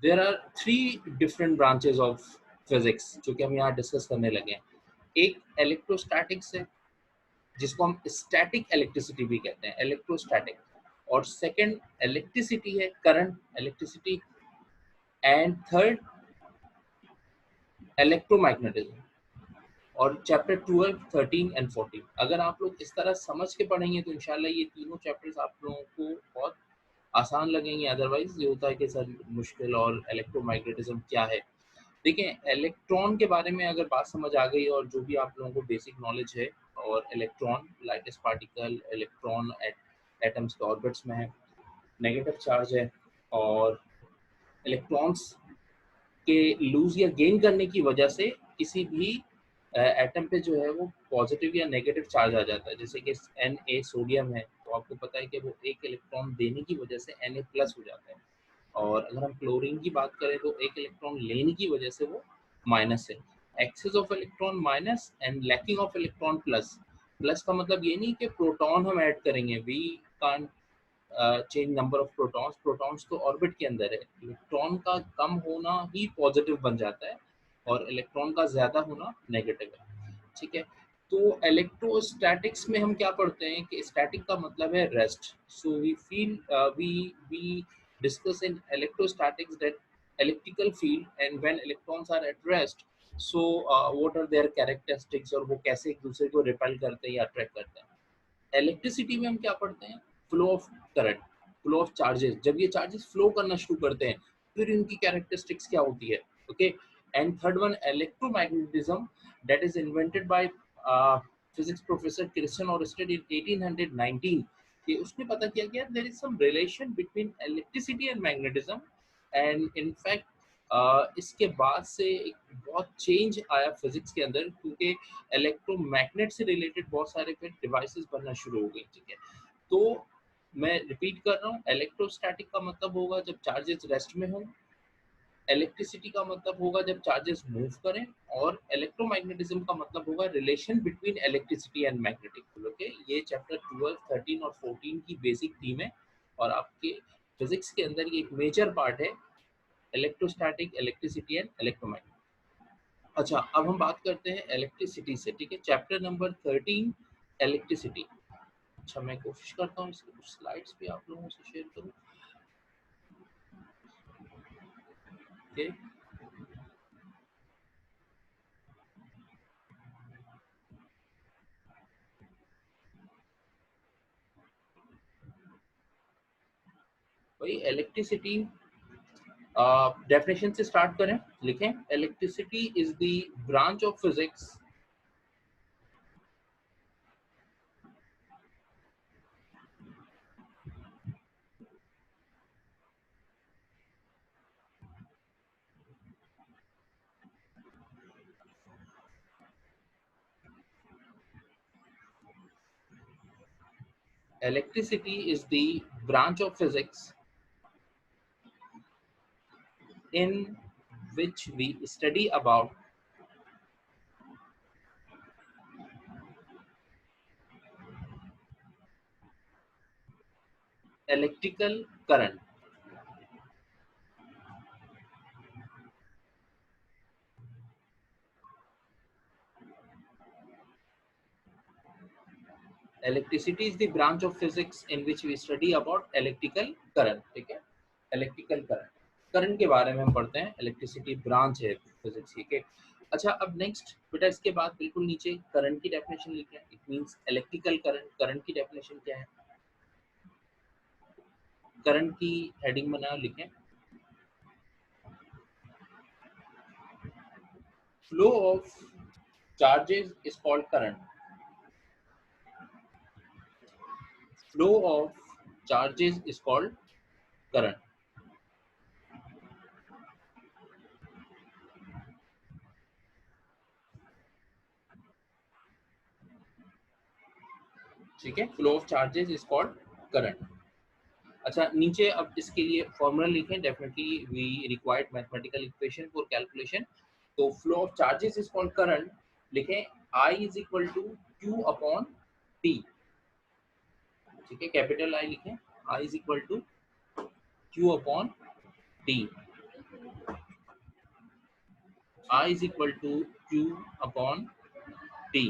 There are 3 different branches of physics जो कि हम यहाँ डिस्कस करने लगे हैं। एक इलेक्ट्रोस्टैटिक्स है, जिसको हम स्टैटिक इलेक्ट्रिसिटी भी कहते हैं, इलेक्ट्रोस्टैटिक। और सेकंड इलेक्ट्रिसिटी है, current electricity. And third electromagnetism. और चैप्टर 12, 13 एंड 14 अगर आप लोग इस तरह समझ के पढ़ेंगे तो इंशाल्लाह ये तीनों चैप्टर्स आप लोगों को बहुत आसान लगेंगे। अदरवाइज ये होता है कि सर मुश्किल, और इलेक्ट्रोमैग्नेटिज्म क्या है। देखिए, इलेक्ट्रॉन के बारे में अगर बात समझ आ गई और जो भी आप लोगों को बेसिक नॉलेज है, और electron lightest particle, electron atoms के ऑर्बिट्स में है, नेगेटिव चार्ज है, और इलेक्ट्रॉन्स के लूज या गेन करने की वजह से किसी भी एटम पे जो है वो पॉजिटिव या नेगेटिव चार्ज आ जाता है। जैसे कि Na सोडियम है, तो आपको पता है कि वो एक इलेक्ट्रॉन देने की वजह से Na प्लस हो जाता है। और अगर हम क्लोरीन की बात करें तो एक इलेक्ट्रॉन लेने की वजह से वो माइनस है। Excess of electron minus and lacking of electron plus. Plus का मतलब ये नहीं कि प्रोटॉन हम ऐड करेंगे, we can't change number of protons. Protons तो ऑर्बिट के अंदर है। इलेक्ट्रॉन का कम होना ही पॉजिटिव बन जाता है, और इलेक्ट्रॉन का ज्यादा होना नेगेटिव है। ठीक है, तो इलेक्ट्रोस्टैटिक्स में हम क्या पढ़ते हैं कि स्टैटिक का मतलब है rest. So we feel we discuss in electrostatics that electrical field and when electrons are at rest, so what are their characteristics, और वो कैसे एक दूसरे को रिपेल करते हैं या अट्रैक्ट करते हैं। इलेक्ट्रिसिटी में हम क्या पढ़ते हैं, flow of current, flow of charges. जब ये चार्जेस फ्लो करना शुरू करते हैं फिर इनकी कैरेक्टरिस्टिक्स क्या होती है। Okay, and third one electromagnetism, that is invented by physics professor Christian Oersted in 1819। कि उसने पता किया कि there is some relation between electricity and magnetism. And in fact इसके बाद से एक बहुत चेंज आया फिजिक्स के अंदर, क्योंकि इलेक्ट्रोमैग्नेट से रिलेटेड बहुत सारे फिर डिवाइसेस बनना शुरू हो गई। ठीक है, तो मैं रिपीट कर रहा हूँ, इलेक्ट्रोस्टैटिक का मतलब होगा जब चार्जेस रेस्ट में हो, इलेक्ट्रिसिटी का मतलब होगा जब चार्जेस मूव करें, और इलेक्ट्रोमैग्नेटिज्म का मतलब होगा relation between electricity and magnetic field. Okay, ये चैप्टर 12, 13 और 14 की बेसिक थीम है, और आपके फिजिक्स के अंदर ये एक मेजर पार्ट है, इलेक्ट्रोस्टैटिक, इलेक्ट्रिसिटी एंड इलेक्ट्रोमैग्नेटिक। अच्छा, अब हम बात करते हैं इलेक्ट्रिसिटी से। ठीक है, चैप्टर नंबर 13 इलेक्ट्रिसिटी। अच्छा, मैं कोशिश करता हूँ इसकी कुछ स्लाइड्स भी आप लोगों से शेयर करूँ। ओके, भाई इलेक्ट्रिसिटी डेफिनेशन से स्टार्ट करें। लिखें, electricity is the branch of physics electricity is the branch of physics in which we study about electrical current. Electricity is the branch of physics in which we study about electrical current. ठीक है, electrical current, current के बारे में हम पढ़ते हैं। Electricity branch है physics की। ठीक है, अच्छा, अब नेक्स्ट बेटा इसके बाद बिल्कुल नीचे करंट की डेफिनेशन लिखें। It means electrical current. Current की डेफिनेशन क्या है, करंट की हेडिंग बना लिखें, flow of charges is called current. Flow of charges is called current. ठीक है, flow of charges is called current. अच्छा, नीचे अब इसके लिए फॉर्मूला लिखें। Definitely we required mathematical equation for calculation. तो flow of charges is called current, लिखें I is equal to Q upon T. ठीक है, कैपिटल आई लिखें, I is equal to Q upon T. I is equal to Q upon T.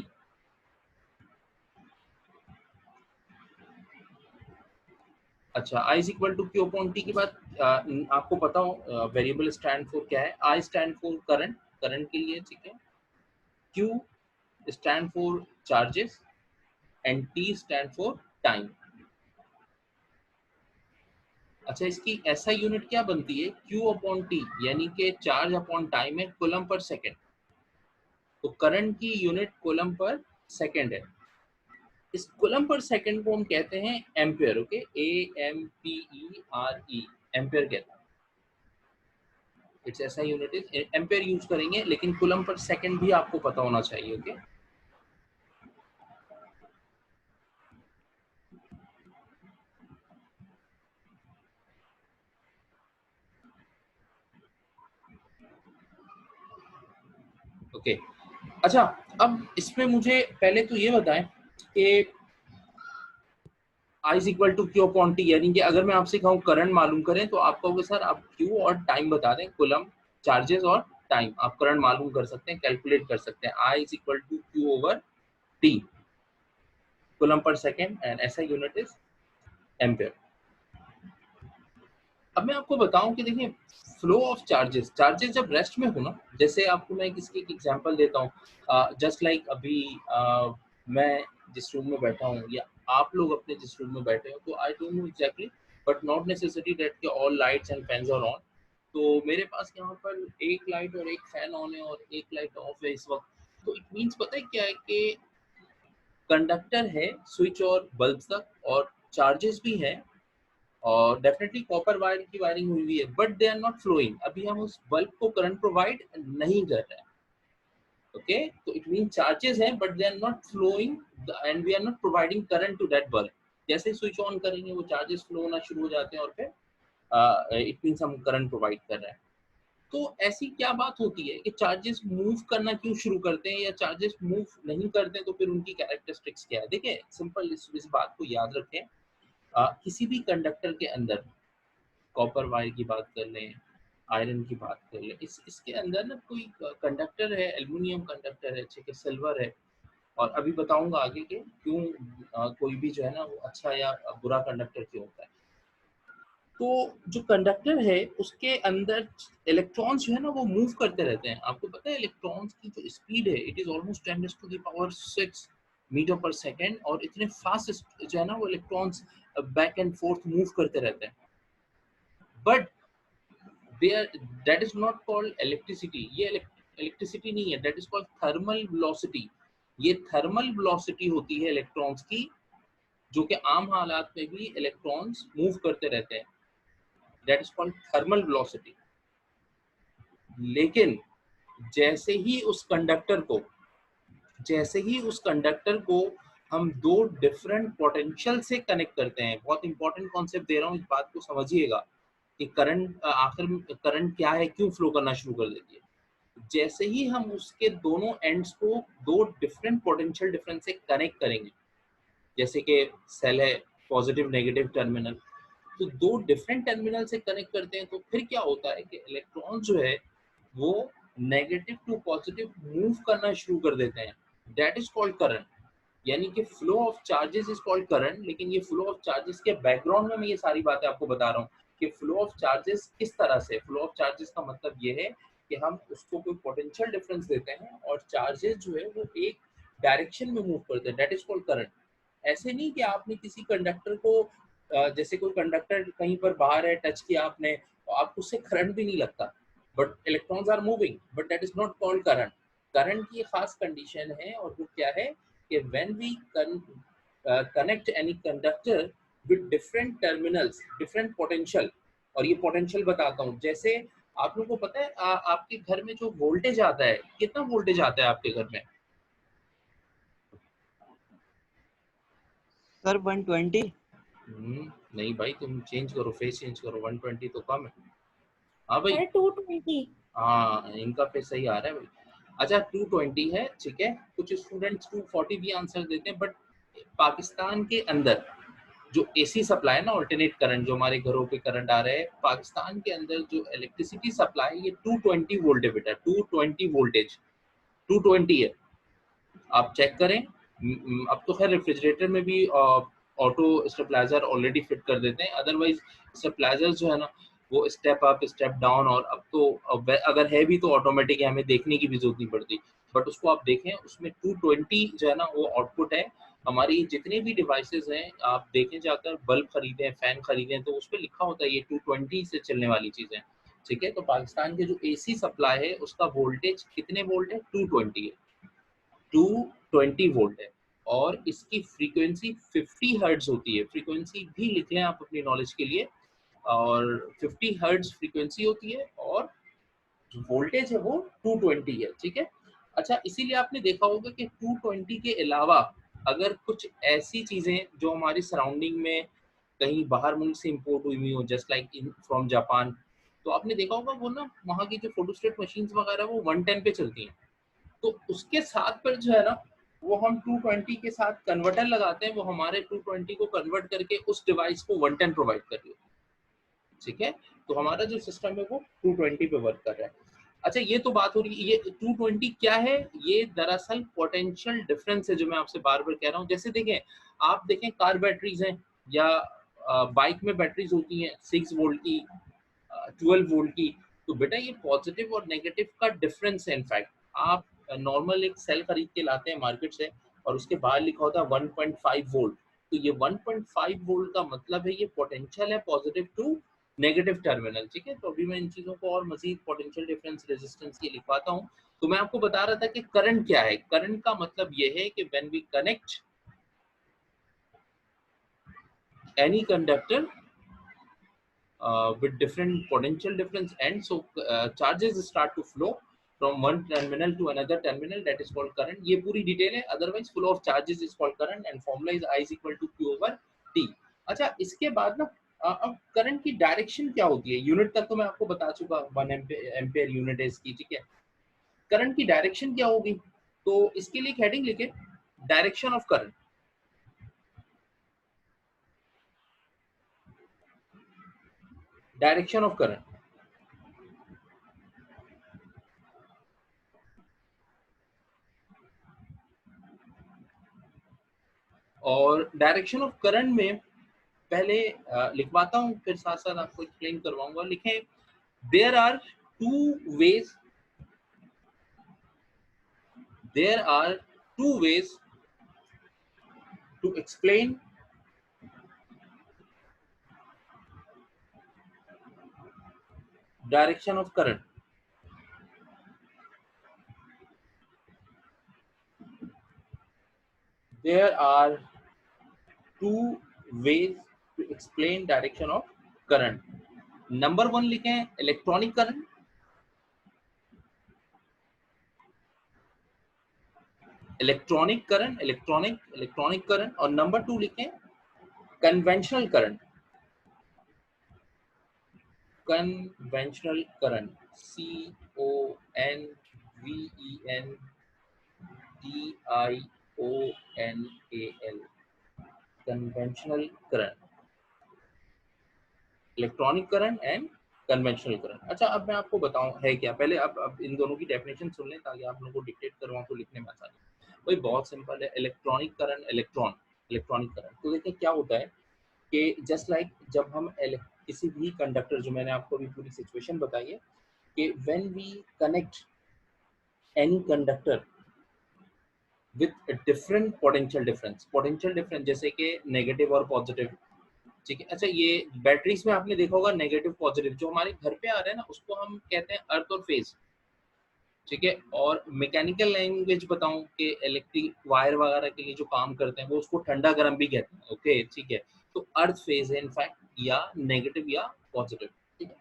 अच्छा, I is equal to Q upon T के बाद आपको पता हो वेरिएबल स्टैंड फॉर क्या है? I stand for current, current के लिए, ठीक है। Q stand for charges and T stand for time. अच्छा, इसकी SI यूनिट क्या बनती है? Q अपॉन T, यानी कि चार्ज अपॉन टाइम है कूलम पर सेकेंड। तो करंट की यूनिट कूलम पर सेकेंड है। इस कूलम पर सेकेंड को हम कहते हैं एम्पियर। ओके, AMPERE, एम्पियर कहते हैं। It's SI unit is ampere use करेंगे, लेकिन कूलम पर सेकेंड भी आपको पता होना चाहिए। Okay, okay. अच्छा, अब इसमें मुझे पहले तो ये बताएं कि I is equal to Q upon T, यानी कि अगर मैं आपसे कहूँ करंट मालूम करें तो आप कहोगे सर आप Q और टाइम बता दें, कूलम, चार्जेस और टाइम। आप करंट मालूम कर सकते हैं, कैलकुलेट कर सकते हैं। I is equal to Q over T, coulomb per second, and SI unit is ampere. अब मैं आपको बताऊं कि देखिए, फ्लो ऑफ चार्जेस, चार्जेस जब रेस्ट में हो ना, जैसे आपको मैं किसकी एक एग्जांपल देता हूँ। जस्ट लाइक अभी मैं जिस रूम में बैठा हूँ, या आप लोग अपने जिस रूम में बैठे हो, तो I don't know exactly, but not necessary that के all lights and fans are on. तो मेरे पास यहाँ पर एक लाइट और एक फैन ऑन है और एक लाइट ऑफ है इस वक्त। तो इट मीन्स पता है क्या है कि कंडक्टर है स्विच और बल्ब तक, और चार्जेस भी है, और डेफिनेटली कॉपर वायर की वायरिंग हुई हुई है, but they are not flowing. अभी हम उस बल्ब को करंट प्रोवाइड नहीं कर रहे हैं। ओके, तो इट मीन चार्जेस हैं but they are not flowing, and we are not providing current to that bulb. जैसे स्विच ऑन करेंगे वो चार्जेस फ्लो होना शुरू हो जाते हैं, और फिर इट मीन्स हम करंट प्रोवाइड कर रहे हैं। तो ऐसी क्या बात होती है कि चार्जेस मूव करना क्यों शुरू करते हैं, या चार्जेस मूव नहीं करते, तो फिर उनकी कैरेक्टरिस्टिक्स क्या है? देखिए, सिंपल इस बात को याद रखें। किसी भी कंडक्टर के अंदर, कॉपर वायर की बात कर लें, आयरन की बात कर लें, इसके अंदर ना कोई कंडक्टर है, एल्युमिनियम कंडक्टर है, ठीक है, सिल्वर है, और अभी बताऊंगा आगे के क्यों कोई भी जो है ना वो अच्छा या बुरा कंडक्टर क्यों होता है। तो जो कंडक्टर है उसके अंदर इलेक्ट्रॉन्स जो है ना वो मूव करते रहते हैं। आपको पता है इलेक्ट्रॉन्स की जो स्पीड है, इट इज ऑलमोस्ट 10⁻⁶ मीटर पर सेकेंड, और इतने फास्ट जो है ना वो electrons back and fourth move करते रहते हैं। But there that is not called electricity, ये इलेक्ट्रिसिटी नहीं है, that is called thermal velocity। ये थर्मल वेलोसिटी होती है इलेक्ट्रॉन्स की, जो कि आम हालात में भी इलेक्ट्रॉन्स मूव करते रहते हैं, that is called thermal velocity। लेकिन जैसे ही उस कंडक्टर को जैसे ही उस कंडक्टर को हम दो डिफरेंट पोटेंशियल से कनेक्ट करते हैं, बहुत इंपॉर्टेंट कॉन्सेप्ट दे रहा हूँ, इस बात को समझिएगा कि करंट आखिर में करंट क्या है, क्यों फ्लो करना शुरू कर देती है। जैसे ही हम उसके दोनों एंड्स को दो डिफरेंट पोटेंशियल डिफरेंस से कनेक्ट करेंगे, जैसे कि सेल है, पॉजिटिव नेगेटिव टर्मिनल, तो दो डिफरेंट टर्मिनल से कनेक्ट करते हैं, तो फिर क्या होता है कि इलेक्ट्रॉन जो है वो नेगेटिव टू पॉजिटिव मूव करना शुरू कर देते हैं। That is called current. यानी कि flow of charges is called current. लेकिन ये फ्लो ऑफ चार्जेस के बैकग्राउंड में मैं ये सारी बातें आपको बता रहा हूँ कि फ्लो ऑफ चार्जेस किस तरह से। फ्लो ऑफ चार्जेस का मतलब ये है कि हम उसको कोई पोटेंशियल डिफरेंस देते हैं और चार्जेस जो है वो एक डायरेक्शन में मूव करते हैं, दैट इज कॉल्ड करंट। ऐसे नहीं कि आपने किसी कंडक्टर को जैसे कोई कंडक्टर कहीं पर बाहर है, टच किया आपने, तो आपको उससे करंट भी नहीं लगता, but electrons are moving, but that is not called current. Current की खास कंडीशन है, और वो क्या है कि when we connect any conductor with different terminals, different potential। और ये पोटेंशियल बताता हूँ, जैसे आप लोगों को पता है आपके घर में जो वोल्टेज आता है, कितना वोल्टेज आता है आपके घर में? सर 120। नहीं भाई, तुम चेंज करो, फेस चेंज करो, 120 तो कम है। हाँ भाई, अरे 220। हाँ इनका फेस सही आ रहा है भाई। अच्छा 220 है, ठीक है। कुछ स्टूडेंट्स 240 भी आंसर देते हैं, बट पाकिस्तान के अंदर जो एसी सप्लाई है ना, ऑल्टरनेट करंट, जो हमारे घरों पे करंट आ रहे हैं, पाकिस्तान के अंदर जो इलेक्ट्रिसिटी सप्लाई ये 220 वोल्ट है बेटा, 220 वोल्टेज, 220 है। आप चेक करें। अब तो खैर रेफ्रिजरेटर में भी ऑटो स्टेबलाइजर ऑलरेडी फिट कर देते हैं, अदरवाइज स्टेबलाइजर जो है ना वो स्टेप अप स्टेप डाउन, और अब तो अगर है भी तो ऑटोमेटिक है, हमें देखने की भी जरूरत नहीं पड़ती। बट उसको आप देखें, उसमें 220 जो है ना वो आउटपुट है। हमारी जितने भी डिवाइसेस हैं आप देखें जाकर, बल्ब खरीदें, फैन खरीदें, तो उस पर लिखा होता है ये 220 से चलने वाली चीजें। ठीक है, तो पाकिस्तान के जो एसी सप्लाई है उसका वोल्टेज कितने वोल्ट है, 220 है, 220 वोल्ट है। और इसकी फ्रीक्वेंसी 50 हर्ट्ज होती है, फ्रीक्वेंसी भी लिख लें आप अपनी नॉलेज के लिए। और 50 हर्ट्ज फ्रीक्वेंसी होती है, और जो वोल्टेज है वो 220 है। ठीक है, अच्छा, इसीलिए आपने देखा होगा कि 220 के अलावा अगर कुछ ऐसी चीजें जो हमारी सराउंडिंग में कहीं बाहर मुल्क से इंपोर्ट हुई हुई हो, just like in from Japan, तो आपने देखा होगा वो ना वहाँ की जो फोटोस्टेट मशीन्स वगैरह वो 110 पे चलती हैं। तो उसके साथ पर जो है ना वो हम 220 के साथ कन्वर्टर लगाते हैं, वो हमारे 220 को कन्वर्ट करके उस डिवाइस को 110 प्रोवाइड कर रही है। ठीक है, तो हमारा जो सिस्टम है वो 220 पे वर्क कर रहा है। अच्छा, ये तो बात हो रही है, ये 220 क्या है, ये दरअसल पोटेंशियल डिफरेंस है जो मैं आपसे बार बार कह रहा हूँ। जैसे देखें, आप देखें कार बैटरीज हैं या बाइक में बैटरीज होती हैं 6 वोल्ट की, 12 वोल्ट की। तो बेटा ये पॉजिटिव और नेगेटिव का डिफरेंस है। इनफैक्ट आप नॉर्मल एक सेल खरीद के लाते हैं मार्केट से, और उसके बाहर लिखा होता है 1.5 वोल्ट। तो ये 1.5 वोल्ट का मतलब है ये पोटेंशियल है पॉजिटिव टू नेगेटिव टर्मिनल। ठीक है, तो अभी मैं इन चीजों को और मजीद पोटेंशियल डिफरेंस रेजिस्टेंस के लिखवाता हूँ। तो मैं आपको बता रहा था कि करंट क्या है। करंट का मतलब ये है कि when we connect any conductor with different potential difference, and so charges start to flow from one terminal to another terminal, that is called current. ये पूरी डिटेल है, otherwise flow of charges is called current and formula is I is equal to Q over T। अच्छा, इसके बाद ना अब current की direction क्या होती है, यूनिट तक तो मैं आपको बता चुका, 1 एम्पेयर यूनिट है इसकी। ठीक है, करंट की डायरेक्शन क्या होगी, तो इसके लिए एक हेडिंग लिखे, direction of current, direction of current. और डायरेक्शन ऑफ करंट में पहले लिखवाता हूँ, फिर साथ साथ आपको एक्सप्लेन करवाऊंगा। लिखें, there are two ways, there are two ways to explain direction of current. There are two ways to explain direction of current. Number 1 लिखें, electronic current, electronic current, electronic current. और नंबर 2 लिखें, conventional current, conventional current, CONVENTIONAL, conventional current, electronic current and conventional current. अच्छा, अब मैं आपको बताऊं है क्या, पहले अब इन दोनों की डेफिनेशन सुन लें ताकि आप लोगों को डिक्टेट करवाऊं तो लिखने में आसानी। वही बहुत सिंपल है, इलेक्ट्रॉनिक करंट, इलेक्ट्रॉनिक करंट। तो देखिए क्या होता है कि जस्ट लाइक जब हम किसी भी कंडक्टर, जो मैंने आपको अभी पूरी सिचुएशन बताई है कि when we connect any conductor with different potential difference जैसे कि नेगेटिव और पॉजिटिव। ठीक है, अच्छा, ये बैटरीज में आपने देखा होगा नेगेटिव पॉजिटिव जो हमारे घर पे आ रहे हैं ना, उसको हम कहते हैं अर्थ और फेज। ठीक है, और मैकेनिकल लैंग्वेज बताऊं कि इलेक्ट्रिक वायर वगैरह के लिए जो काम करते हैं वो उसको ठंडा गर्म भी कहते हैं। ओके, ठीक है, तो अर्थ फेज है इनफैक्ट, या नेगेटिव या पॉजिटिव। ठीक है,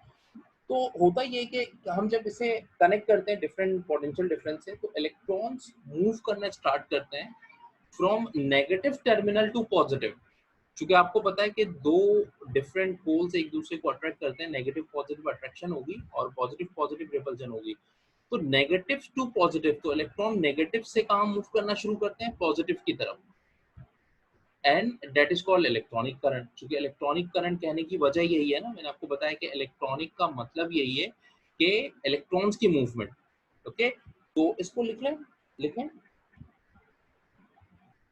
तो होता ये है कि हम जब इसे कनेक्ट करते हैं डिफरेंट पोटेंशियल डिफरेंस से, तो इलेक्ट्रॉन्स मूव करना स्टार्ट करते हैं from negative terminal to positive. क्योंकि आपको पता है कि दो डिफरेंट पोल्स एक दूसरे को अट्रैक्ट करते हैं, नेगेटिव पॉजिटिव अट्रैक्शन होगी और पॉजिटिव पॉजिटिव रिपल्जन होगी। तो नेगेटिव टू पॉजिटिव, तो इलेक्ट्रॉन नेगेटिव से काम मूव करना शुरू करते हैं पॉजिटिव की तरफ। And that is called electronic current. क्योंकि इलेक्ट्रॉनिक करंट कहने की वजह यही है ना, मैंने आपको बताया कि इलेक्ट्रॉनिक का मतलब यही है कि इलेक्ट्रॉन्स की मूवमेंट। ओके, तो इसको लिख लें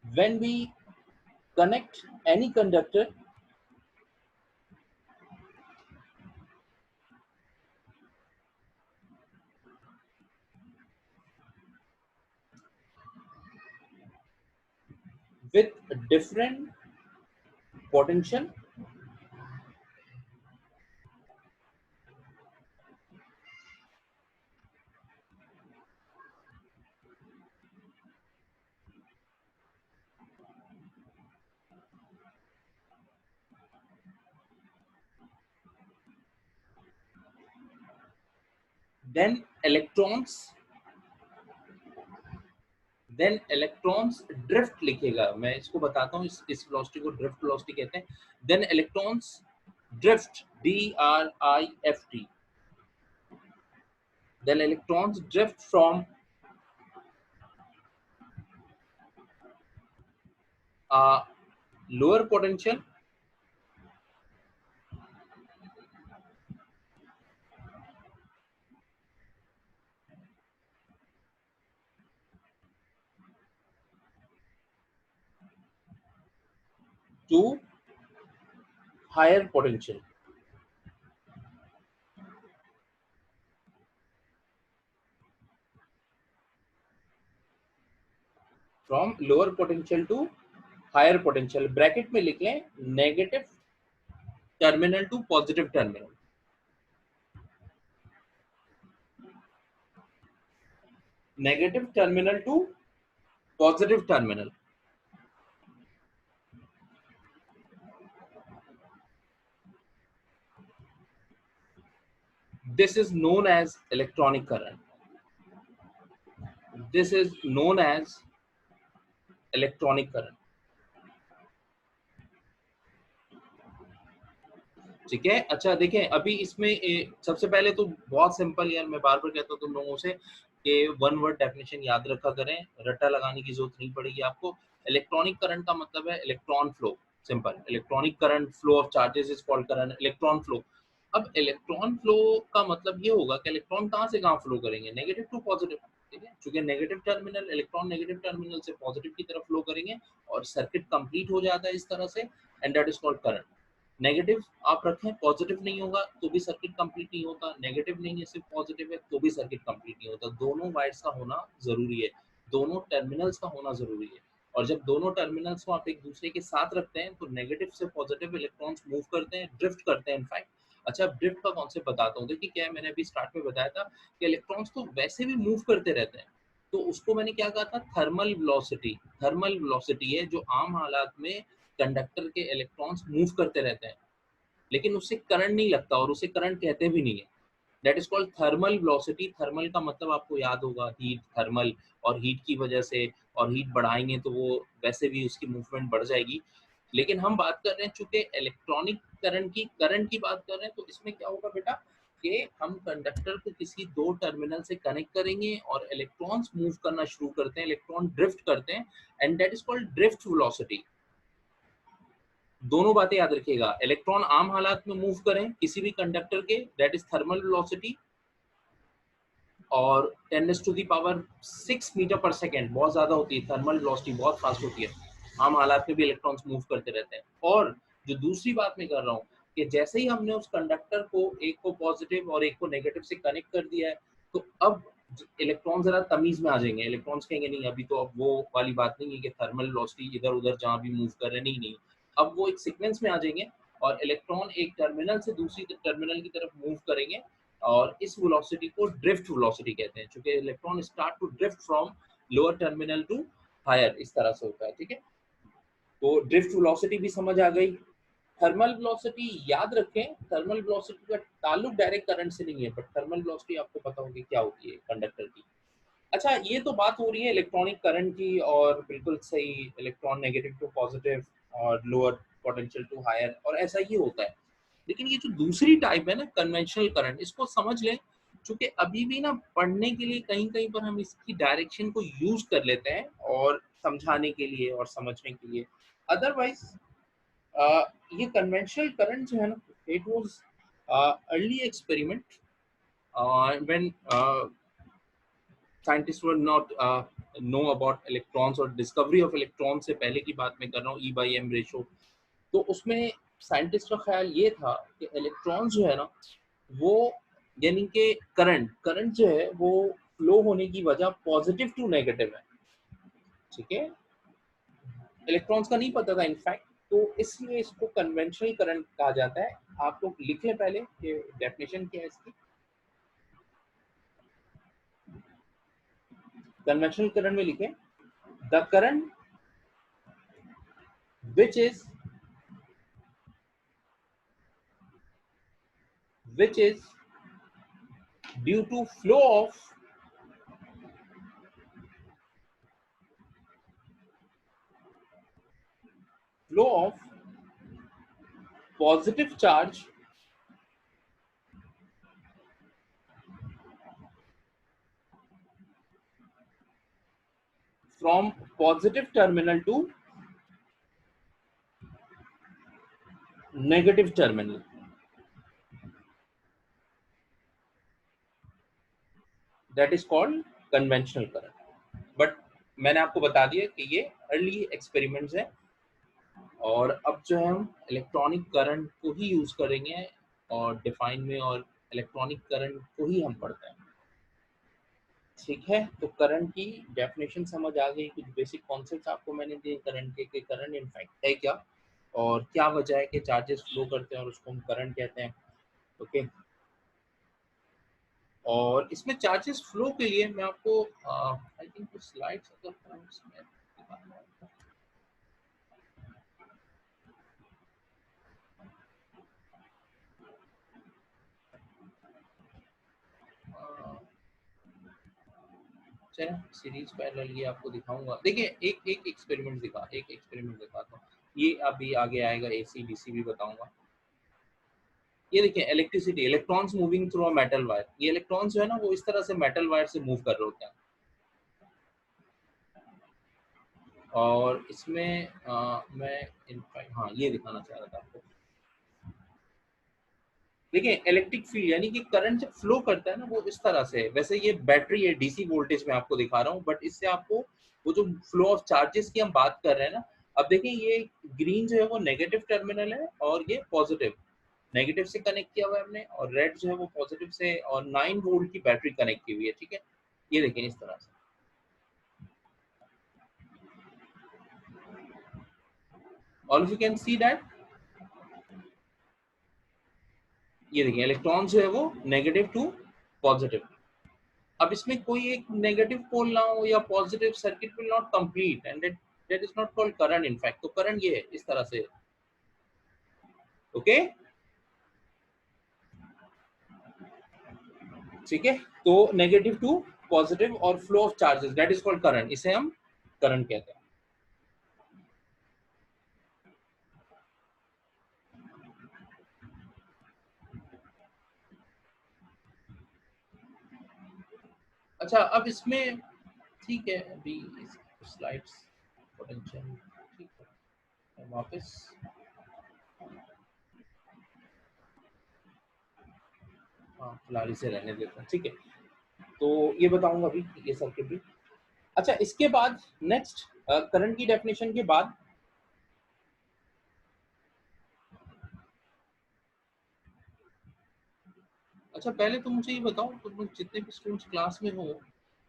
when we connect any conductor with different potential, then electrons drift लिखेगा। मैं इसको बताता हूँ, इस वेलोसिटी को ड्रिफ्ट वेलोसिटी कहते हैं। then electrons drift, drift, then electrons drift from lower potential to higher potential, from lower potential to higher potential। Bracket में लिख लें negative terminal to positive terminal, negative terminal to positive terminal. This is known as electronic current. This is known as electronic current। ठीक है, अच्छा देखें अभी इसमें सबसे पहले तो बहुत सिंपल यार, मैं बार बार कहता हूँ तुम लोगों से कि वन वर्ड डेफिनेशन याद रखा करें, रट्टा लगाने की जरूरत नहीं पड़ेगी आपको। इलेक्ट्रॉनिक करंट का मतलब है electron flow, simple. Electronic current, flow of charges is called current, electron flow. अब इलेक्ट्रॉन फ्लो का मतलब ये होगा कि इलेक्ट्रॉन कहाँ से कहाँ फ्लो करेंगे, नेगेटिव टू पॉजिटिव। ठीक है, क्योंकि negative terminal, electron negative terminal से पॉजिटिव की तरफ फ्लो करेंगे और सर्किट कंप्लीट हो जाता है इस तरह से, and that is called current. Negative आप रखें, पॉजिटिव नहीं होगा तो भी सर्किट कंप्लीट नहीं होता, नेगेटिव नहीं है सिर्फ पॉजिटिव है तो भी सर्किट कंप्लीट नहीं होता। दोनों वायर्स का होना जरूरी है, दोनों टर्मिनल्स का होना जरूरी है। और जब दोनों टर्मिनल्स को आप एक दूसरे के साथ रखते हैं तो नेगेटिव से पॉजिटिव इलेक्ट्रॉन्स मूव करते हैं, ड्रिफ्ट करते हैं इनफैक्ट। अच्छा, अब ड्रिफ्ट का कॉन्सेप्ट बताता हूँ। देखिए क्या है, मैंने अभी स्टार्ट में बताया था कि इलेक्ट्रॉन्स तो वैसे भी मूव करते रहते हैं, तो उसको मैंने क्या कहा था, थर्मल वेलोसिटी। थर्मल वेलोसिटी है जो आम हालात में कंडक्टर के इलेक्ट्रॉन्स मूव करते रहते हैं, लेकिन उससे करंट नहीं लगता और उसे करंट कहते भी नहीं है। That is called thermal velocity. Thermal का मतलब आपको याद होगा हीट, थर्मल, और हीट की वजह से, और हीट बढ़ाएंगे तो वो वैसे भी उसकी मूवमेंट बढ़ जाएगी। लेकिन हम बात कर रहे हैं चूंकि इलेक्ट्रॉनिक करंट की बात कर रहे हैं, तो इसमें क्या होगा बेटा कि हम कंडक्टर को किसी दो टर्मिनल से कनेक्ट करेंगे और इलेक्ट्रॉन्स मूव करना शुरू करते हैं, इलेक्ट्रॉन ड्रिफ्ट करते हैं, and that is called drift velocity. दोनों बातें याद रखिएगा, इलेक्ट्रॉन आम हालात में मूव करें किसी भी कंडक्टर के, दैट इज थर्मल वेलोसिटी, और 10⁻⁶ मीटर पर सेकेंड बहुत ज्यादा होती है, थर्मल वेलोसिटी बहुत फास्ट होती है, आम हालात में भी इलेक्ट्रॉन्स मूव करते रहते हैं। और जो दूसरी बात मैं कर रहा हूँ कि जैसे ही हमने उस कंडक्टर को, एक को पॉजिटिव और एक को नेगेटिव से कनेक्ट कर दिया है, तो अब इलेक्ट्रॉन जरा तमीज में आ जाएंगे। इलेक्ट्रॉन्स कहेंगे नहीं अभी तो, अब वो वाली बात नहीं है कि थर्मल वेलोसिटी इधर उधर जहाँ भी मूव कर रहे हैं, नहीं नहीं, अब वो एक सीक्वेंस में आ जाएंगे और इलेक्ट्रॉन एक टर्मिनल से दूसरी टर्मिनल की तरफ मूव करेंगे, और इस वेलोसिटी को ड्रिफ्ट वेलोसिटी कहते हैं, क्योंकि electron start to drift from lower terminal to higher, इस तरह से होता है। ठीक है, तो ड्रिफ्ट वेलोसिटी भी समझ आ गई। थर्मल वेलोसिटी याद रखें, थर्मल वेलोसिटी का ताल्लुक डायरेक्ट करंट से नहीं है, बट थर्मल वेलोसिटी आपको पता होगी क्या होती है कंडक्टर की। अच्छा, ये तो बात हो रही है इलेक्ट्रॉनिक करंट की, और बिल्कुल सही, इलेक्ट्रॉन नेगेटिव टू पॉजिटिव और लोअर पोटेंशियल टू हायर, और ऐसा ही होता है। लेकिन ये जो दूसरी टाइप है ना, कन्वेंशनल करंट, इसको समझ लें, क्योंकि अभी भी ना पढ़ने के लिए कहीं कहीं पर हम इसकी डायरेक्शन को यूज कर लेते हैं और समझाने के लिए और समझने के लिए। अदरवाइज ये कन्वेंशनल करंट जो है ना, it was early experiment when scientist were not know about electrons, और डिस्कवरी ऑफ इलेक्ट्रॉन से पहले की बात मैं कर रहा हूँ, E/m रेशो। तो उसमें साइंटिस्ट का ख्याल ये था कि इलेक्ट्रॉन जो है ना, वो यानी कि करंट करंट जो है वो फ्लो होने की वजह पॉजिटिव टू नेगेटिव है, ठीक है। इलेक्ट्रॉन्स का नहीं पता था इनफैक्ट, तो इसलिए इसको कन्वेंशनल करंट कहा जाता है। आप लोग लिख लें पहले कि डेफिनेशन क्या है इसकी। कन्वेंशनल करंट में लिखें, the current which is which is due to flow of positive charge from positive terminal to negative terminal, that is called conventional current। But मैंने आपको बता दिया कि ये अर्ली एक्सपेरिमेंट्स है, और अब जो है हम इलेक्ट्रॉनिक करंट को ही यूज करेंगे और डिफाइन में, और इलेक्ट्रॉनिक करंट को ही हम पढ़ते हैं, ठीक है। तो करंट की डेफिनेशन समझ आ गई, कुछ बेसिक कॉन्सेप्ट्स आपको मैंने दिए करंट के, करंट इनफैक्ट है क्या, और क्या वजह है कि चार्जेस फ्लो करते हैं और उसको हम करंट कहते हैं, ओके। और इसमें चार्जेस फ्लो के लिए मैं आपको आई थिंक कुछ स्लाइड्स अगर मैं इसमें दिखाऊंगा। अ, चलो सीरीज पैरेलल ये आपको दिखाऊंगा। देखिए एक एक्सपेरिमेंट दिखाता हूँ। ये अभी आगे आएगा, एसी डीसी भी बताऊंगा। ये देखिए electricity, electrons moving through a metal wire. ये इलेक्ट्रॉन्स जो है ना, वो इस तरह से मेटल वायर से मूव कर रहे होते हैं, और इसमें मैं इनफैक्ट हाँ ये दिखाना चाह रहा था आपको। देखिए इलेक्ट्रिक फील्ड यानी कि करंट जब फ्लो करता है ना, वो इस तरह से है। वैसे ये बैटरी है, डीसी वोल्टेज में आपको दिखा रहा हूँ, बट इससे आपको वो जो फ्लो ऑफ चार्जेस की हम बात कर रहे हैं ना, अब देखिए ये ग्रीन जो है वो नेगेटिव टर्मिनल है, और ये पॉजिटिव, नेगेटिव से कनेक्ट किया हुआ है हमने, और रेड जो है वो पॉजिटिव से, और 9 वोल्ट की बैटरी कनेक्ट की हुई है, ठीक है। ये देखें इस तरह से, all you can see that. ये देखिए इलेक्ट्रॉन जो है वो नेगेटिव टू पॉजिटिव। अब इसमें कोई एक नेगेटिव पोल ना हो या positive, circuit will not complete, and that is not called current in fact. तो करंट ये है इस तरह से, ओके, ठीक है। तो नेगेटिव टू पॉजिटिव और flow of charges, that is called current, इसे हम करंट कहते हैं। अच्छा अब इसमें, ठीक है, अभी स्लाइड्स पोटेंशियल, ठीक है, मैं वापस, हाँ फिलहाल इसे रहने देता हूँ, ठीक है। तो ये बताऊंगा अभी ये सर्किट भी। अच्छा इसके बाद नेक्स्ट, करंट की डेफिनेशन के बाद, अच्छा पहले तुम मुझे ये बताओ, तुम लोग जितने भी स्टूडेंट्स क्लास में हो,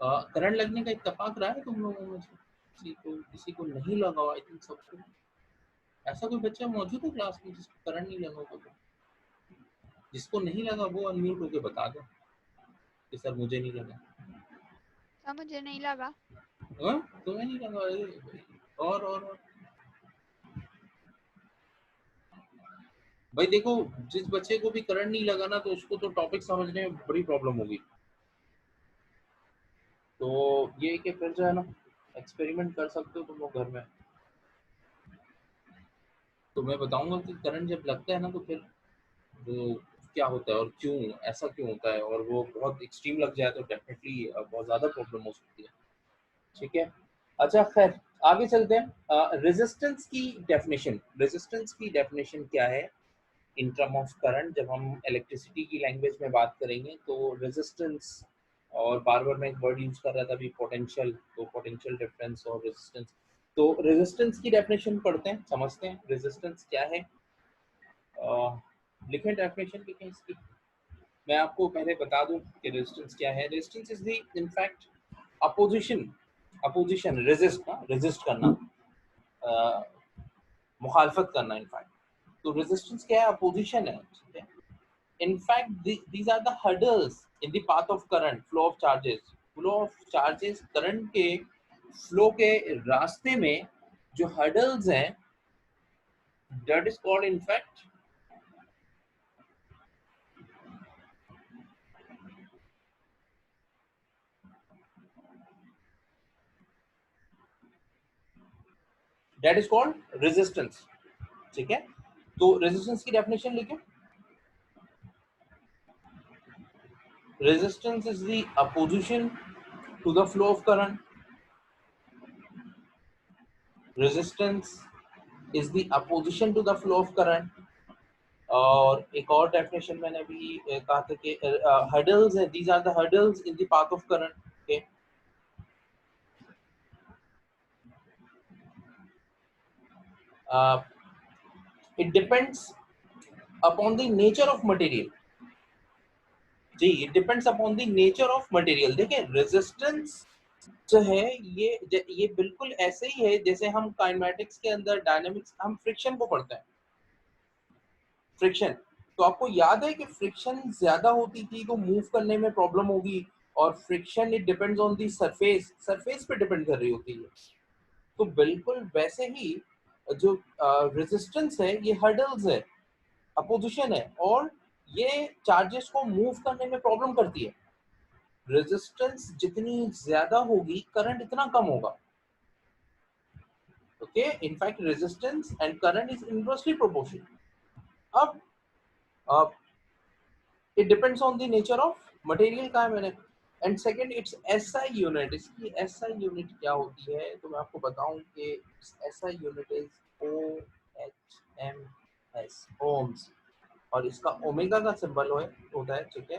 करंट लगने का इत्तेफाक रहा है तुम लोगों में से? किसी को नहीं लगा, आई थिंक सबको। ऐसा कोई बच्चा मौजूद है क्लास में जिसको करंट नहीं लगा होगा? जिसको नहीं लगा वो अनम्यूट होके बता दो कि सर मुझे नहीं लगा। सर मुझे नहीं लगा। हाँ तुम्हें नहीं लगा? अरे भाई, और भाई देखो, जिस बच्चे को भी करंट नहीं लगा ना, तो उसको तो टॉपिक समझने में बड़ी प्रॉब्लम होगी। तो ये कि फिर जो है ना, एक्सपेरिमेंट कर सकते हो तुम लोग घर में। तो मैं बताऊंगा कि करंट जब लगता है ना, तो फिर वो क्या होता है और क्यों, ऐसा क्यों होता है, और वो बहुत एक्सट्रीम लग जाए तो डेफिनेटली बहुत ज़्यादा प्रॉब्लम हो सकती है, ठीक है। अच्छा खैर, आगे चलते हैं। रेजिस्टेंस की डेफिनेशन क्या है इन टर्म ऑफ करंट? जब हम इलेक्ट्रिसिटी की लैंग्वेज में बात करेंगे तो रेजिस्टेंस, और बार बार मैं एक वर्ड यूज कर रहा था अभी, पोटेंशियल, तो पोटेंशियल डिफरेंस और रेजिस्टेंस। तो रेजिस्टेंस की डेफिनेशन पढ़ते हैं, समझते हैं रेजिस्टेंस क्या है। लिखें, डेफिनेशन लिखें इसकी। मैं आपको पहले बता दूं कि रेजिस्टेंस क्या है। Resistance is the in fact opposition, resist करना, मुखालफत करना इनफैक्ट। तो रेजिस्टेंस क्या है? अपोजिशन है, ठीक है। In fact these are the hurdles in the path of current, flow of charges current के फ्लो के रास्ते में जो हर्डल्स हैं, that is called in fact resistance, ठीक है। तो रेजिस्टेंस की डेफिनेशन लिखें। Resistance is the opposition to the flow of current. Resistance is the opposition to the flow of current. और एक और डेफिनेशन मैंने अभी कहा था कि हर्डल्स है, these are the hurdles in the path of current, okay. It depends upon the nature of material. जी, it depends upon the nature of material. देखिए रेजिस्टेंस जो है ये बिल्कुल ऐसे ही है जैसे हम काइनेमेटिक्स के अंदर, डायनामिक्स, हम फ्रिक्शन को पढ़ते हैं। फ्रिक्शन, तो आपको याद है कि फ्रिक्शन ज्यादा होती थी तो मूव करने में प्रॉब्लम होगी, और friction it depends on the surface पे डिपेंड कर रही होती है। तो बिल्कुल वैसे ही जो रेजिस्टेंस है ये हर्डल्स है, अपोजिशन है, और ये चार्जेस को मूव करने में प्रॉब्लम करती है। रेजिस्टेंस जितनी ज्यादा होगी करंट इतना कम होगा, okay. In fact resistance and current is inversely proportional. अब it depends on the nature of material का है मैंने। And second, it's SI unit. इसकी एसआई यूनिट क्या होती है तो मैं आपको बताऊं कि SI unit is OHMS, ohms. और इसका ओमेगा का सिंबल होता है, ठीक है।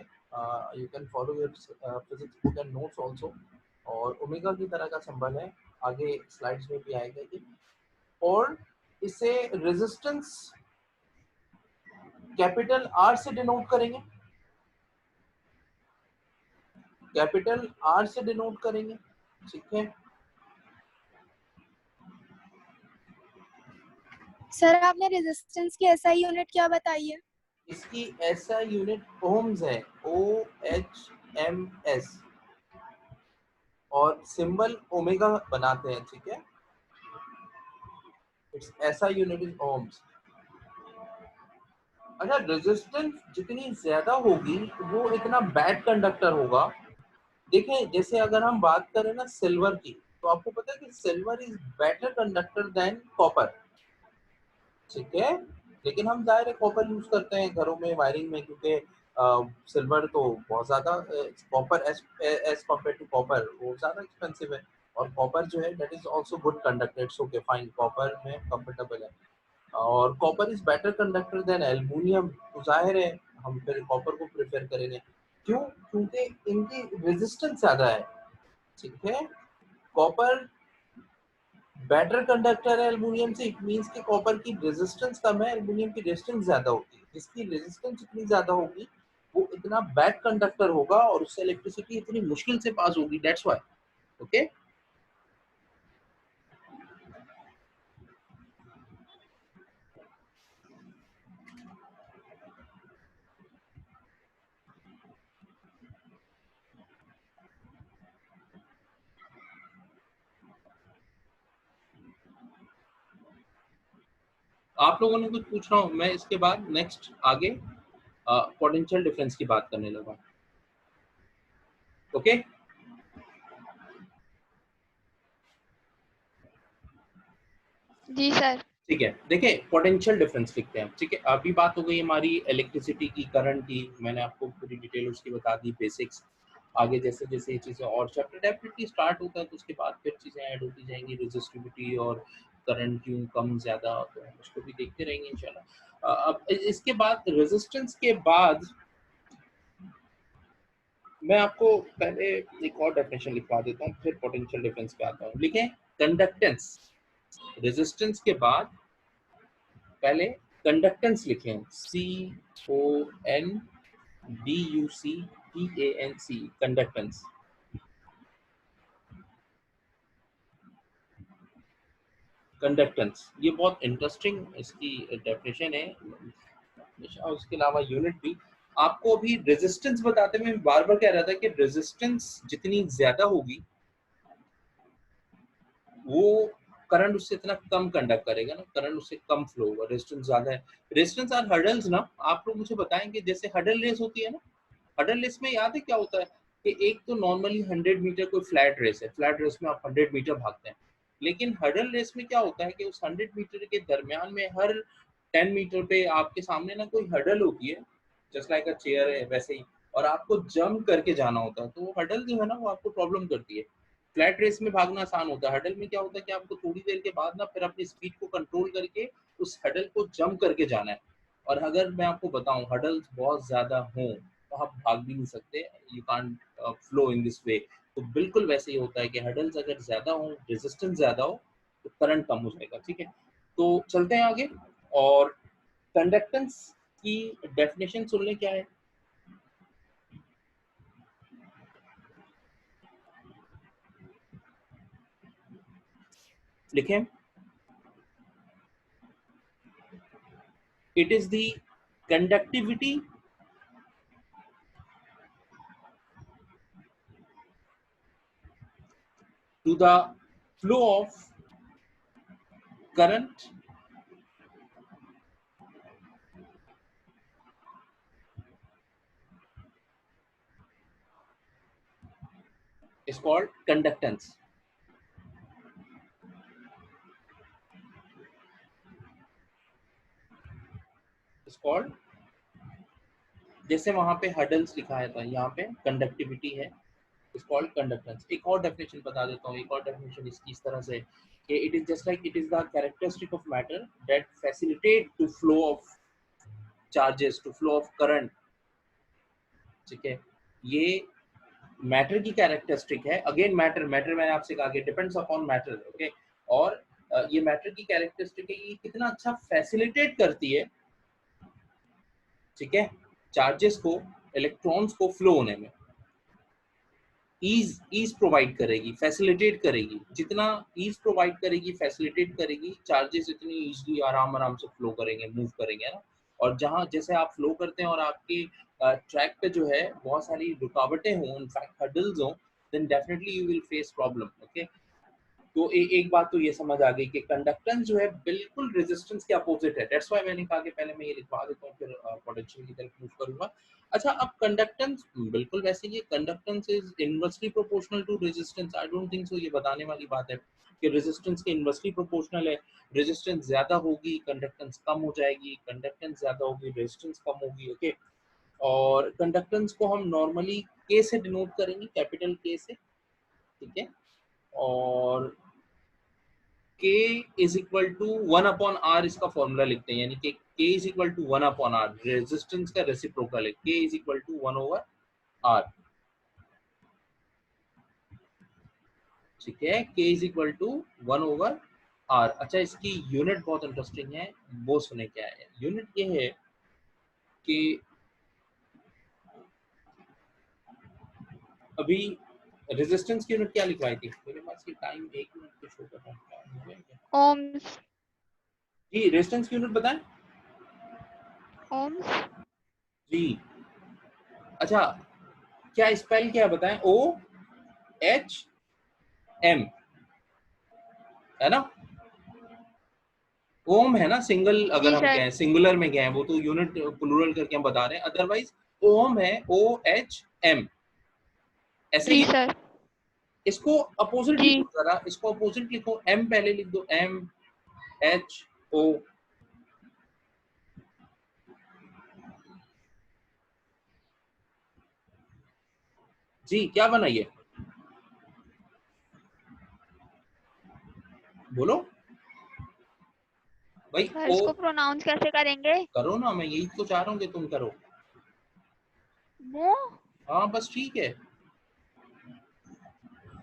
You can follow your physics book and notes also. और ओमेगा की तरह का सिंबल है, आगे स्लाइड्स में भी आएगा ये। और इसे रेजिस्टेंस कैपिटल आर से डिनोट करेंगे, कैपिटल आर से डिनोट करेंगे, ठीक है। सर आपने रेजिस्टेंस की एसआई यूनिट क्या बताई है? इसकी ऐसा यूनिट ओम्स है, OHMS, और सिंबल ओमेगा बनाते हैं, ठीक है। इट्स ऐसा यूनिट इज ओम्स। अच्छा, रेजिस्टेंस जितनी ज्यादा होगी वो इतना बैड कंडक्टर होगा। देखें, जैसे अगर हम बात करें ना सिल्वर की, तो आपको पता है कि silver is better conductor than copper, ठीक है। लेकिन हम जाहिर है कॉपर यूज करते हैं घरों में वायरिंग में, क्योंकि सिल्वर तो बहुत ज्यादा, copper as compare to copper वो ज्यादा एक्सपेंसिव है। और कॉपर जो है that is also good conductor, it's okay fine, copper में कंफर्टेबल है। और copper is better conductor than aluminium, तो जाहिर है हम फिर कॉपर को प्रेफर करेंगे। क्यों? क्योंकि इनकी रेजिस्टेंस ज्यादा है, ठीक है। कॉपर बेटर कंडक्टर है एल्युमिनियम से, इट मींस कि कॉपर की रेजिस्टेंस कम है, एल्युमिनियम की रेजिस्टेंस ज्यादा होती है। जिसकी रेजिस्टेंस जितनी ज्यादा होगी वो इतना बैड कंडक्टर होगा, और उससे इलेक्ट्रिसिटी इतनी मुश्किल से पास होगी, दैट्स व्हाई, ओके। आप लोगों ने कुछ पूछना हो, मैं इसके बाद नेक्स्ट आगे पोटेंशियल डिफरेंस की बात करने लगा, ओके। जी सर। ठीक है, देखिए पोटेंशियल डिफरेंस लिखते हैं, ठीक है। अभी बात हो गई हमारी इलेक्ट्रिसिटी की, करंट की, मैंने आपको पूरी डिटेल उसकी बता दी, बेसिक्स। आगे जैसे जैसे ये चीज़ें और चैप्टर डेफिनेटली स्टार्ट होता है तो उसके बाद फिर चीज़ें ऐड होती जाएंगी, रेजिस्टिविटी और करंट क्यों कम ज़्यादा, तो हम उसको भी देखते रहेंगे इंशाल्लाह। अब इसके बाद रेजिस्टेंस के बाद मैं आपको पहले एक और डेफिनेशन लिखवा देता हूँ, फिर पोटेंशियल डिफरेंस पे आता हूँ। लिखें कंडक्टेंस। रेजिस्टेंस के बाद पहले कंडक्टेंस लिखें, CONDUCTANC, कंडक्टेंस। कंडक्टेंस ये बहुत इंटरेस्टिंग इसकी डेफिनेशन है, और उसके अलावा यूनिट भी। आपको अभी रेजिस्टेंस बताते हुए बार बार कह रहा था कि रेजिस्टेंस जितनी ज्यादा होगी वो करंट उससे इतना कम कंडक्ट करेगा ना, करंट उससे कम फ्लो होगा, रेजिस्टेंस ज्यादा है। रेजिस्टेंस आर हर्डल्स ना, आप लोग मुझे बताएंगे जैसे हर्डल रेस होती है ना, हर्डल रेस में याद है क्या होता है कि एक तो नॉर्मली 100 मीटर कोई फ्लैट रेस है, फ्लैट रेस में आप 100 मीटर भागते हैं, लेकिन हर्डल रेस में क्या होता है कि उस 100 मीटर के दरमियान में हर 10 मीटर पे आपके सामने ना कोई हर्डल होती है, जस्ट लाइक अ चेयर है वैसे ही, और आपको जंप करके जाना होता है, तो वो हर्डल जो है ना वो आपको प्रॉब्लम करती है। फ्लैट रेस में भागना आसान होता है, हडल में क्या होता है कि आपको थोड़ी देर के बाद ना फिर अपनी स्पीड को कंट्रोल करके उस हडल को जंप करके जाना है। और अगर मैं आपको बताऊं हडल्स बहुत ज्यादा हों तो आप भाग भी नहीं सकते, you can't flow in this way. तो बिल्कुल वैसे ही होता है कि हडल्स अगर ज्यादा हो, रेजिस्टेंस ज्यादा हो, तो करंट कम हो जाएगा। ठीक है, तो चलते हैं आगे। और कंडक्टेंस की डेफिनेशन सुन लें क्या है। लिखें, it is the conductivity to the flow of current is called conductance. Is called, जैसे वहां पे हडल्स लिखाया था यहाँ पे कंडक्टिविटी है, इज कॉल्ड कंडक्टेंस। एक और डेफिनेशन बता देता हूँ, एक और डेफिनेशन इसकी इस तरह से कि it is just like it is the characteristic of matter that facilitate to flow of charges, to flow of current. ठीक है, ये मैटर की कैरेक्टरिस्टिक है। अगेन मैटर, मैटर मैंने आपसे कहा कि डिपेंड्स अपॉन मैटर। ओके, और ये मैटर की कैरेक्टरिस्टिक है, ये कितना अच्छा फैसिलिटेट करती है, ठीक है, चार्जेस को, इलेक्ट्रॉन्स को फ्लो होने में, ईज प्रोवाइड करेगी, फैसिलिटेट करेगी। जितना ईज प्रोवाइड करेगी, फैसिलिटेट करेगी, चार्जेस इतनी इजली आराम आराम से फ्लो करेंगे, मूव करेंगे, है ना। और जहाँ जैसे आप फ्लो करते हैं और आपके ट्रैक पे जो है बहुत सारी रुकावटें हों, इनफैक्ट हर्डल्स हों, then definitely you will face problem. Okay, तो एक बात तो ये समझ आ गई कि कंडक्टेंस जो है बिल्कुल रेजिस्टेंस के अपोजिट है। दैट्स व्हाई मैंने कहा कि पहले मैं ये लिखवा देता हूँ, फिर पोटेंशियल की तरफ मूव करूंगा। अच्छा, अब कंडक्टेंस बिल्कुल वैसे ही, conductance is inversely proportional to resistance. I don't think so ये बताने वाली बात है कि रेजिस्टेंस के इनवर्सली प्रोपोर्शनल है। रेजिस्टेंस ज्यादा होगी कंडक्टेंस कम हो जाएगी, कंडक्टेंस ज्यादा होगी रेजिस्टेंस कम होगी। ओके, और कंडक्टेंस को हम नॉर्मली के से डिनोट करेंगे, कैपिटल के से। ठीक है, और K is equal to 1/r, इसका फॉर्मूला लिखते हैं, यानी कि K is equal to 1/r, resistance का रेसिप्रोकल है, K is equal to 1/r। ठीक है, K is equal to 1/r। अच्छा, इसकी यूनिट बहुत इंटरेस्टिंग है, वो सुने क्या है। यूनिट ये है कि अभी रेजिस्टेंस की यूनिट क्या लिखवाई थी मेरे पास, की टाइम 1 मिनट पे शो कर रहा है। ओम्स। जी, रेजिस्टेंस की यूनिट बताएं। ओम्स। जी, अच्छा, क्या स्पेल क्या बताएं, OHM, है ना। ओम है ना, सिंगल, अगर जी हम सर। कहें सिंगुलर में गए वो तो यूनिट प्लूरल करके हम बता रहे हैं, अदरवाइज ओम है, OHM, ऐसे जी ही। सर। इसको अपोजिट जी। लिखो जरा, इसको अपोजिट लिखो, M पहले लिख दो, MHO। जी क्या बना ये, बोलो भाई। सर ओ इसको प्रोनाउंस कैसे करेंगे? करो ना, मैं यही तो चाह रहा हूँ कि तुम करो। मो। हाँ बस ठीक है,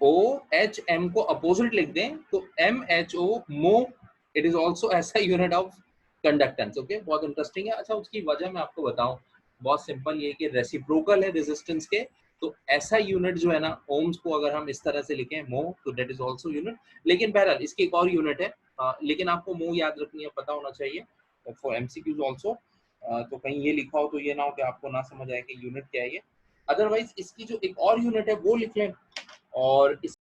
ओ एच एम को अपोजिट लिख दें तो एम एच ओ, मो, इट इज ऑल्सो ऐसा यूनिट ऑफ कंडक्टेंस। ओके, बहुत इंटरेस्टिंग है। अच्छा, उसकी वजह मैं आपको बताऊं, बहुत सिंपल, ये कि रेसिप्रोकल है रेजिस्टेंस के, तो ऐसा यूनिट जो है ना ओम्स को अगर हम इस तरह से लिखें मो, तो दैट इज ऑल्सो यूनिट। लेकिन बहरहाल इसकी एक और यूनिट है, लेकिन आपको मो याद रखनी है, पता होना चाहिए फॉर एमसीक्यूज ऑल्सो। तो कहीं ये लिखा हो तो ये ना हो कि आपको ना समझ आए कि यूनिट क्या है ये। अदरवाइज इसकी जो एक और यूनिट है वो लिख लें, और इस